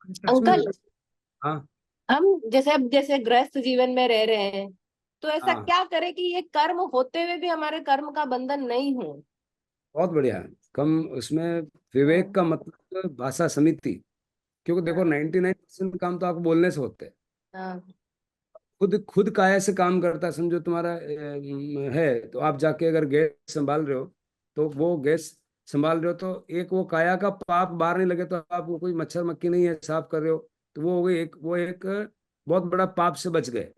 सच में। अंकल, हाँ। हम जैसे अब जैसे गृहस्थ जीवन में रह रहे हैं, तो ऐसा हाँ, क्या करें कि ये कर्म होते हुए भी हमारे कर्म का बंधन नहीं हो। बहुत बढ़िया है। कम उसमें विवेक हाँ। का मतलब भाषा समिति। क्योंकि देखो हाँ। 99% काम तो आपको बोलने से होते हैं। हाँ। खुद खुद काया से काम करता है। समझो तुम्हारा है तो आप जाके अगर गैस संभाल रहे हो, तो वो गैस संभाल रहे हो तो एक वो काया का पाप बाहर नहीं लगे तो आपको कोई मच्छर मक्खी नहीं है साफ कर रहे हो, तो वो हो गई एक, वो एक बहुत बड़ा पाप से बच गए।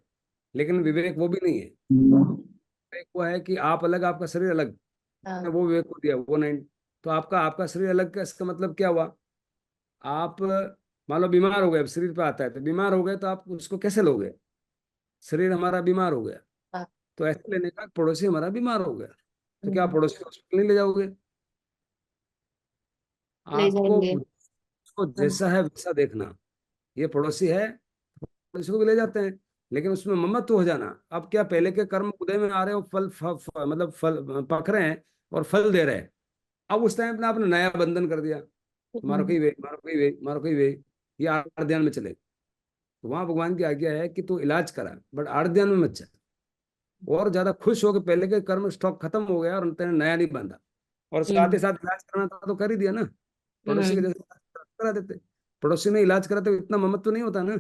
लेकिन विवेक वो भी नहीं है। विवेक वो है कि आप अलग, आपका शरीर अलग। हाँ। वो विवेक को दिया वो नहीं। तो आपका आपका शरीर अलग का इसका मतलब क्या हुआ? आप मान लो बीमार हो गए, अब शरीर पे आता है तो बीमार हो गए तो आप उसको कैसे लोगे? शरीर हमारा बीमार हो गया हाँ। तो ऐसे लेने का पड़ोसी हमारा बीमार हो गया, तो क्या हम्म, पड़ोसी को हॉस्पिटल नहीं ले जाओगे? ले आपको जाएंगे। उसको हाँ। जैसा है वैसा देखना। ये पड़ोसी है, पड़ोसी को भी ले जाते हैं, लेकिन उसमें ममत्व हो जाना। अब क्या पहले के कर्म उदय में आ रहे हो, मतलब फल पक रहे हैं और फल दे रहे हैं। अब उस टाइम पे आपने नया बंधन कर दिया, मारो हम्म। कहीं वे, मारो कहीं वे, मारो कहीं वे। ये आठ ध्यान में चले, तो वहां भगवान की आज्ञा है कि तू इलाज करा, बट आठ ध्यान में मत चल। और ज्यादा खुश हो कि पहले के कर्म स्टॉक खत्म हो गया और तेने नया नहीं बांधा। और साथ ही हम्म। साथ इलाज कराना था तो कर ही दिया ना। पड़ोसी के हम्म। जैसे इलाज करा देते। पड़ोसी में इलाज करा तो इतना ममत्व तो नहीं होता ना,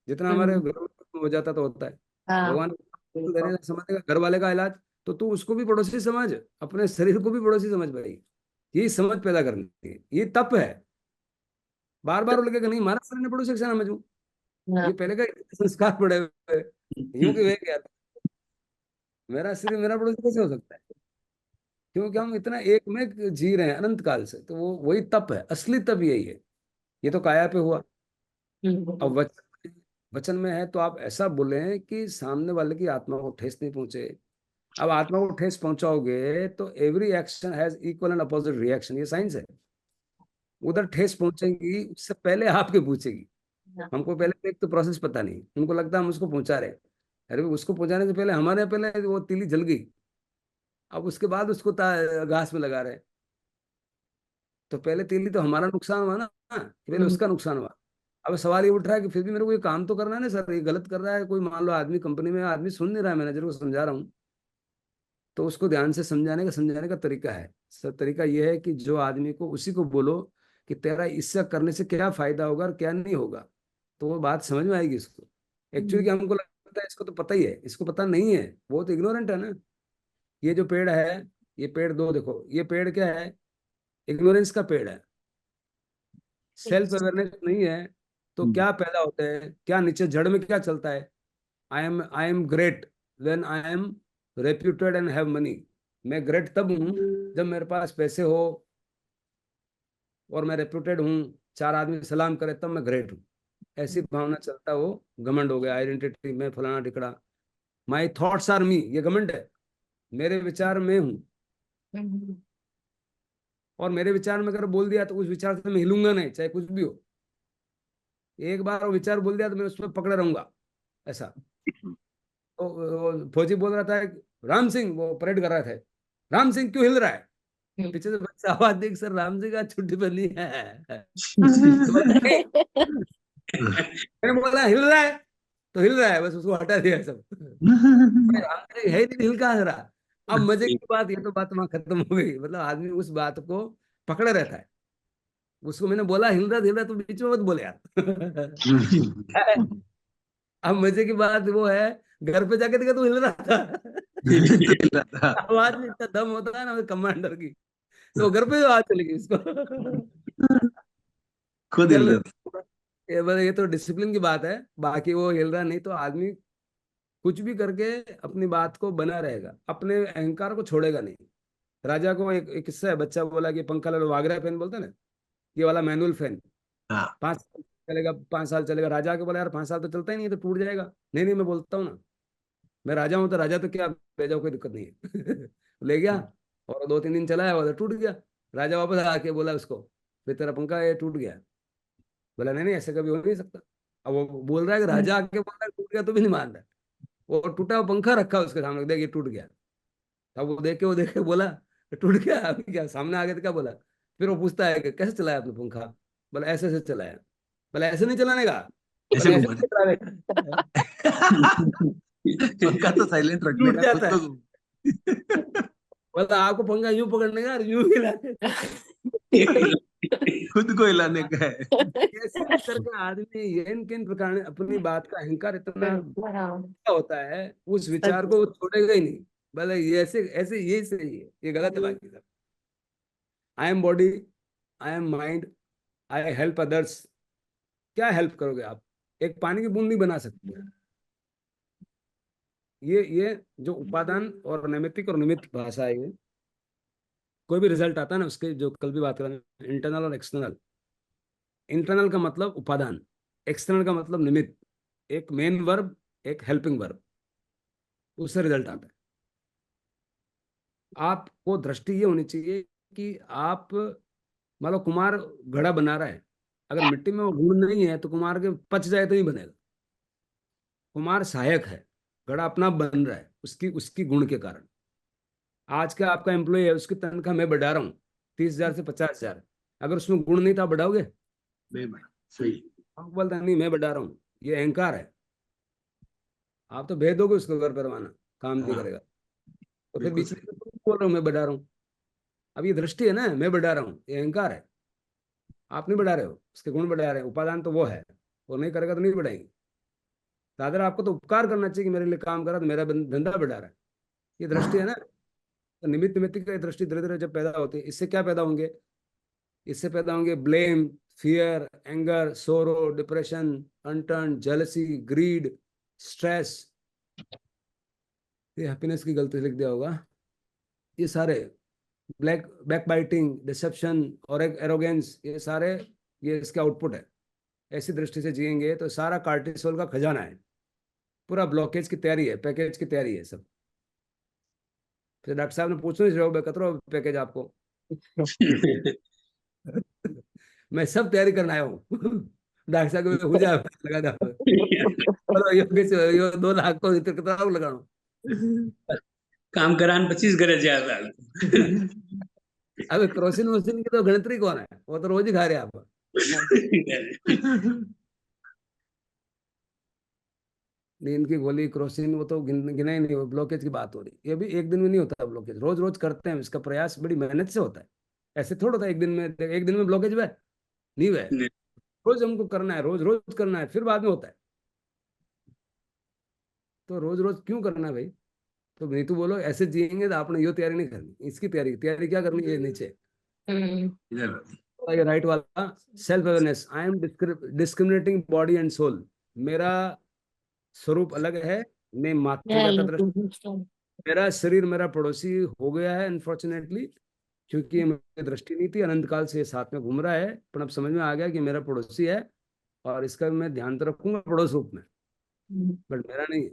जितना हमारे हम्म। घर में हो जाता तो होता है। हाँ। भगवान देने का समझेगा घर वाले का इलाज, तो तू उसको भी पड़ोसी समझ, अपने शरीर को भी पड़ोसी समझ भाई। यही समझ पैदा करनी है, ये तप है। बार तो बार लगेगा नहीं हमारा शरीर ने पड़ोसी कैसे समझूं। ये हाँ। पहले का संस्कार पड़े हुए हैं। यूं कि वे क्या, मेरा शरीर मेरा पड़ोसी कैसे हो सकता है? क्योंकि हम इतना एक में जी रहे हैं अनंत काल से, तो वो वही तप है, असली तप यही है। ये तो काया पे हुआ। अब हम्म। वचन में है तो आप ऐसा बोले कि सामने वाले की आत्मा को ठेस नहीं पहुंचे। अब आत्मा को ठेस पहुंचाओगे तो every action has equal and opposite reaction, ये साइंस है। उधर ठेस पहुंचेगी उससे पहले आपके पूछेगी। हाँ। हमको पहले एक तो प्रोसेस पता नहीं, उनको लगता है हम उसको पहुंचा रहे हैं। अरे उसको पहुंचाने से पहले हमारे पहले वो तीली जल गई। अब उसके बाद उसको घास में लगा रहे हैं। तो पहले तीली तो हमारा नुकसान हुआ ना, पहले हम्म। उसका नुकसान हुआ। अब सवाल ये उठ रहा है कि फिर भी मेरे को ये काम तो करना है ना सर, ये गलत कर रहा है कोई, मान लो आदमी कंपनी में, आदमी सुन नहीं रहा है, मैनेजर को समझा रहा हूँ। तो उसको ध्यान से समझाने का तरीका है सर। तरीका ये है कि जो आदमी को उसी को बोलो कि तेरा इससे करने से क्या फायदा होगा और क्या नहीं होगा, तो वो बात समझ में आएगी इसको। एक्चुअली हम्म। क्या हमको लगता है इसको तो पता ही है, इसको पता नहीं है, वो तो इग्नोरेंट है ना। ये जो पेड़ है, ये पेड़ दो देखो, ये पेड़ क्या है? इग्नोरेंस का पेड़ है। सेल्फ अवेयरनेस नहीं है तो क्या पैदा होता है, क्या नीचे जड़ में क्या चलता है? I am great when I am reputed and have money. मैं ग्रेट तब हूँ जब मेरे पास पैसे हो और मैं रेप्यूटेड हूँ, चार आदमी सलाम करे तब मैं ग्रेट हूँ। ऐसी भावना चलता, वो घमंड हो गया। आइडेंटिटी में फलाना टिकड़ा, माई थॉट्स आर मी, ये घमंड है। मेरे विचार में हूँ, हम्म। और मेरे विचार में अगर बोल दिया तो उस विचार से मैं हिलूंगा नहीं, चाहे कुछ भी हो। एक बार वो विचार बोल दिया तो मैं उस पर पकड़े रहूंगा, ऐसा। तो वो फौजी बोल रहा था, राम सिंह, वो परेड कर रहा था, राम सिंह क्यों हिल रहा है? पीछे से बच्चा आवाज देख, सर राम सिंह का छुट्टी बनी है। तो बोला नहीं, मैंने बोला हिल रहा है तो हिल रहा है, बस उसको हटा दिया सब। भाई राम सिंह है ही नहीं, हिल कहाँ रहा? अब मजे की बात, ये तो बात वहां खत्म हो गई। मतलब आदमी उस बात को पकड़े रहता है। उसको मैंने बोला हिल रहा तो बीच में मत बोले यार। अब मजे की बात वो है, घर पे जाके देखा तो हिल रहा था। आवाज में इतना दम होता है ना कमांडर की, तो वो घर पे आवाज चली गई उसको। खुद हिल चलो, रहा था। ये तो डिसिप्लिन की बात है। बाकी वो हिल रहा नहीं तो आदमी कुछ भी करके अपनी बात को बना रहेगा, अपने अहंकार को छोड़ेगा नहीं। राजा को एक किस्सा है, बच्चा बोला कि पंखा ले लो, वागरा फैन बोलते हैं ना, ये वाला मैनुअल फैन। हाँ। 5 साल चलेगा, 5 साल चलेगा। राजा के बोला यार 5 साल तो चलता ही नहीं, ये तो टूट जाएगा। नहीं नहीं, मैं बोलता हूँ ना, मैं राजा हूँ तो राजा तो क्या, ले जाओ कोई दिक्कत नहीं है। ले गया, और 2-3 दिन चलाया वो तो टूट गया। राजा वापस आके बोला उसको, फिर तेरा पंखा ये टूट गया। बोला नहीं नहीं, ऐसे कभी हो नहीं सकता। अब वो बोल रहा है कि राजा आके बोल रहा है टूट गया तो भी नहीं मान रहा। वो टूटा हुआ पंखा रखा उसके सामने, देख ये टूट गया। अब वो देख के बोला टूट गया, अभी क्या सामने आ गया तो क्या बोला? फिर वो पूछता है कि कैसे चलाया आपने पंखा? बोला ऐसे ऐसे चलाया। बोले ऐसे नहीं चलाने का, ऐसे बोले ऐसे घुमा नहीं चलाने का। पंखा तो साइलेंट रखने टूट का, खुद जाता है। को बोला आपको पंखा यूं पकड़ने का और यूं हिलाने का। खुद को हिलाने का है। कैसे भी करके आदमी इन किन प्रकार अपनी बात का अहंकार इतना होता है, उस विचार को वो छोड़ेगा ही नहीं। बोले ये ऐसे ऐसे ये सही है, ये गलत है बाकी सब। I am body, I am mind, I help others. क्या हेल्प करोगे आप? एक पानी की बूंद नहीं बना सकते। ये जो उपादान और नैमित्तिक और निमित्त भाषा है, ये कोई भी रिजल्ट आता है ना उसके, जो कल भी बात करें, इंटरनल और एक्सटर्नल। इंटरनल का मतलब उपादान, एक्सटर्नल का मतलब निमित्त। एक मेन वर्ब, एक हेल्पिंग वर्ब, उससे रिजल्ट आता है। आपको दृष्टि ये होनी चाहिए कि आप, मान लो कुमार घड़ा बना रहा है, अगर मिट्टी में वो गुण नहीं है तो कुमार के पच जाए तो ही बनेगा। कुमार सहायक है, घड़ा अपना बन रहा है उसकी उसकी गुण के कारण। आज का आपका एम्प्लॉय है, उसकी तनख्वाह मैं बढ़ा रहा हूँ 30,000 से 50,000, अगर उसमें गुण नहीं था बढ़ाओगे? नहीं बड़ा सही। आप बोलते हैं नहीं मैं बढ़ा रहा हूँ, ये अहंकार है। आप तो भेज दोगे उसको घर पर, काम नहीं हाँ करेगा। तो फिर बिल्कुल बीच में सही। तो तुम बोल रहे हो मैं बढ़ा रहा हूँ। अब ये दृष्टि है ना, मैं बढ़ा रहा हूँ, ये अहंकार है। आप नहीं बढ़ा रहे हो, उसके गुण बढ़ा रहे हैं। उपादान तो वो है, वो नहीं करेगा तो नहीं बढ़ाएंगे। दादरा आपको तो उपकार करना चाहिए कि मेरे लिए काम करा तो मेरा धंधा बढ़ा रहा है। ये दृष्टि है ना। तो निमित्त निमित्त की दृष्टि धीरे धीरे जब पैदा होती है, इससे क्या पैदा होंगे? इससे पैदा होंगे blame, fear, anger, sorrow, depression, unturn, jealousy, greed, stress. ये हैप्पीनेस की गलती लिख दिया होगा। ये सारे बैक बाइटिंग, डिसेप्शन और एक एरोगेंस, ये सारे, ये इसके आउटपुट है। ऐसी दृष्टि से जिएंगे तो सारा कार्टिसोल का खजाना है, पूरा ब्लॉकेज की तैयारी है, पैकेज की तैयारी है सब। फिर डॉक्टर साहब ने पूछना ही रहो कतरो पैकेज आपको। मैं सब तैयारी करना आया हूँ। डॉक्टर साहब को हो जाए लगा दो। बोलो यो 2 लाख को इतना कितना लगाऊं? काम करान 25 करे ज्यादा। अबे क्रोसिन वोसिन की तो गणतरी कौन है, वो तो रोज ही खा रहे हैं आप। नींद की गोली, क्रोसिन, वो तो गिना ही नहीं, वो ब्लॉकेज की बात हो रही। ये भी एक दिन में नहीं होता ब्लॉकेज, रोज रोज करते हैं इसका प्रयास, बड़ी मेहनत से होता है। ऐसे थोड़ा होता है एक दिन में ब्लॉकेज हुआ है? नहीं हुआ है। रोज हमको करना है, रोज रोज करना है, फिर बाद में होता है। तो रोज रोज क्यों करना है भाई? तो नीतू बोलो ऐसे जिएंगे तो आपने ये तैयारी नहीं करनी, इसकी तैयारी तैयारी क्या करनी है? नीचे ये राइट वाला, self awareness. I am discriminating body and soul. मेरा स्वरूप अलग है, मैं मातृका का दृष्टि, मेरा शरीर मेरा पड़ोसी हो गया है अनफॉर्चुनेटली, क्योंकि ये मेरी दृष्टि नहीं थी। अनंत काल से ये साथ में घूम रहा है, पर अब समझ में आ गया कि मेरा पड़ोसी है और इसका भी मैं ध्यान तो रखूंगा पड़ोस रूप में, बट मेरा नहीं है।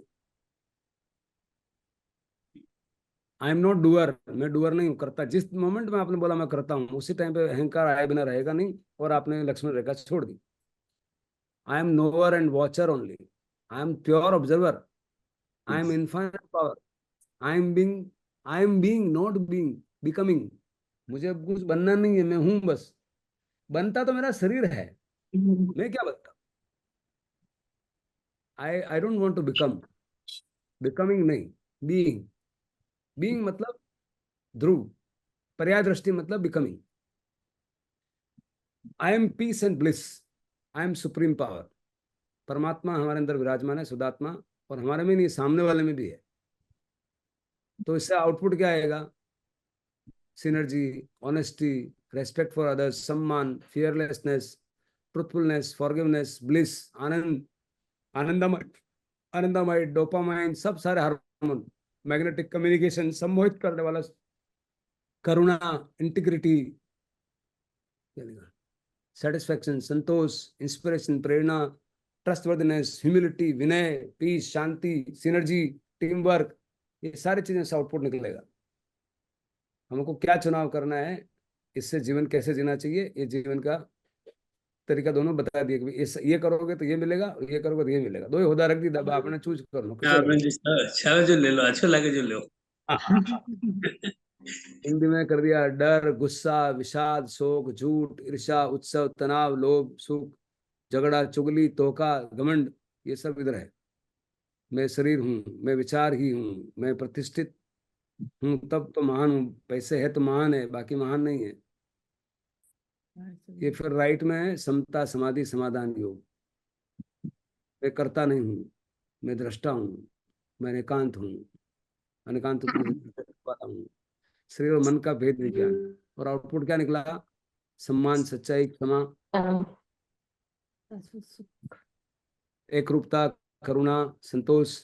आई एम नॉट डूअर, मैं डूअर नहीं हूँ, करता। जिस मोमेंट में आपने बोला मैं करता हूँ, उसी टाइम पे अहंकार आए बिना रहेगा नहीं, और आपने लक्ष्मण रेखा छोड़ दी। I am knower and watcher only, I am pure observer, I am infinite power, I am being not being, becoming. मुझे अब कुछ बनना नहीं है, मैं हूं बस। बनता तो मेरा शरीर है, मैं क्या बनता? I don't want to become, becoming नहीं, बीइंग। बीइंग मतलब ध्रुव, पर्याय दृष्टि मतलब becoming. I am peace and bliss, I am supreme power. परमात्मा हमारे अंदर विराजमान है, सुदात्मा, और हमारे में नहीं, सामने वाले में भी है। तो इससे आउटपुट क्या आएगा? Synergy, honesty, respect for others, सम्मान, फियरलेसनेस, ट्रुथफुलनेस, फॉरगिवनेस, ब्लिस, आनंद, आनंदमय, आनंदमय, डोपामाइन, सब सारे हार्मोन, मैग्नेटिक कम्युनिकेशन, सम्मोहित करने वाला, करुणा, इंटीग्रिटी, सेटिस्फैक्शन, संतोष, इंस्पिरेशन, प्रेरणा, ट्रस्टवर्दीनेस, ह्यूमिलिटी, विनय, पीस, शांति, सिनर्जी, टीम वर्क, ये सारी चीजें से आउटपुट निकलेगा। हमको क्या चुनाव करना है, इससे जीवन कैसे जीना चाहिए, ये जीवन का तरीका दोनों बता दिए कि ये करोगे तो ये मिलेगा, और ये करोगे तो ये मिलेगा। दो ही होदा रख दी, दबा आपने चूज कर लो किसे आपने करो। अच्छा जो ले लो, अच्छा लगे जो लो। हिंदी में कर दिया, डर, गुस्सा, विषाद, शोक, झूठ, ईर्ष्या, उत्सव, तनाव, लोभ, सुख, झगड़ा, चुगली, धोखा, घमंड, ये सब इधर है। मैं शरीर हूँ, मैं विचार ही हूँ, मैं प्रतिष्ठित हूँ, तब तो महान हूँ। पैसे है तो महान है, बाकी महान नहीं है। ये फिर राइट में है, समता, समाधि, समाधान, योग। मैं करता नहीं हूँ, मैं दृष्टा हूँ, मैं एकांत हूँ, अनेकांत वाला हूँ। शरीर और मन का भेद विज्ञान। और आउटपुट क्या निकला? सम्मान, सच्चाई, क्षमा, हाँ, एक रूपता, करुणा, संतोष,